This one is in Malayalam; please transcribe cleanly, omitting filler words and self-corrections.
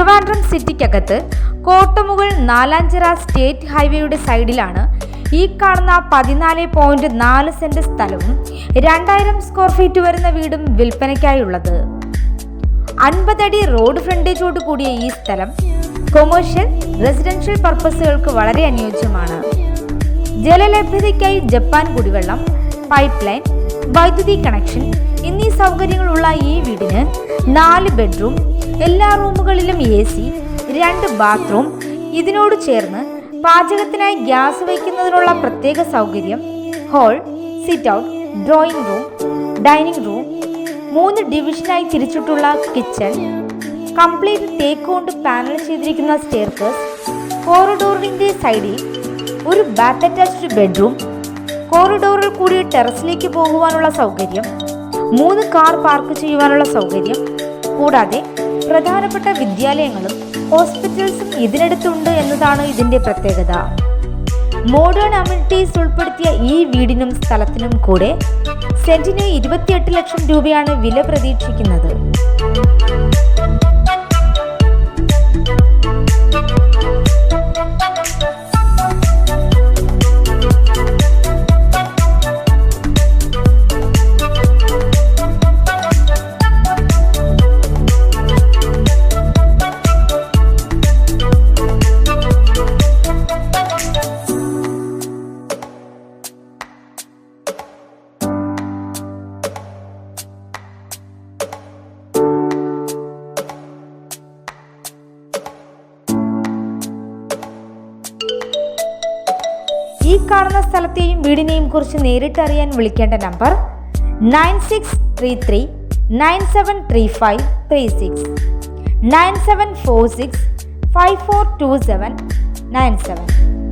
ട്രിവാൻഡ്രം സിറ്റിക്കകത്ത് കോട്ടമുകൾ നാലാഞ്ചിറ സ്റ്റേറ്റ് ഹൈവേയുടെ സൈഡിലാണ് ഈ കാണുന്ന 14.4 സെന്റ് സ്ഥലവും 2000 സ്ക്വയർ ഫീറ്റ് വരുന്ന വീടും വിൽപ്പനയ്ക്കായുള്ളത്. 50 അടി റോഡ് ഫ്രണ്ടേജോട് കൂടിയ ഈ സ്ഥലം കൊമേഴ്ഷ്യൽ, റെസിഡൻഷ്യൽ പർപ്പസുകൾക്ക് വളരെ അനുയോജ്യമാണ്. ജലലഭ്യതയ്ക്കായി ജപ്പാൻ കുടിവെള്ളം, പൈപ്പ് ലൈൻ, വൈദ്യുതി കണക്ഷൻ എന്നീ സൗകര്യങ്ങളുള്ള ഈ വീടിന് 4 ബെഡ്റൂം, എല്ലാ റൂമുകളിലും AC, 2 ബാത്റൂം, ഇതിനോട് ചേർന്ന് പാചകത്തിനായി ഗ്യാസ് വയ്ക്കുന്നതിനുള്ള പ്രത്യേക സൗകര്യം, hall, sit out, drawing room, dining room, 3 ഡിവിഷനായി തിരിച്ചിട്ടുള്ള കിച്ചൺ, കംപ്ലീറ്റ് തേക്ക് കൊണ്ട് പാനൽ ചെയ്തിരിക്കുന്ന സ്റ്റെയർകേസ്, കോറിഡോറിന്റെ സൈഡിൽ ഒരു ബാത്ത് അറ്റാച്ച്ഡ് ബെഡ്റൂം, കോറിഡോറിൽ കൂടി ടെറസിലേക്ക് പോകുവാനുള്ള സൗകര്യം, 3 കാർ പാർക്ക് ചെയ്യുവാനുള്ള സൗകര്യം, കൂടാതെ പ്രധാനപ്പെട്ട വിദ്യാലയങ്ങളും ഹോസ്പിറ്റൽസും ഇതിനടുത്തുണ്ട് എന്നതാണ് ഇതിന്റെ പ്രത്യേകത. മോഡേൺ അമ്യൂണിറ്റീസ് ഉൾപ്പെടുത്തിയ ഈ വീടിനും സ്ഥലത്തിനും കൂടെ സെന്റിന് 28 ലക്ഷം രൂപയാണ് വില പ്രതീക്ഷിക്കുന്നത്. ഈ കാണുന്ന സ്ഥലത്തെയും വീടിനെയും കുറിച്ച് നേരിട്ട് അറിയാൻ വിളിക്കേണ്ട നമ്പർ 9633 973536, 9746 542797.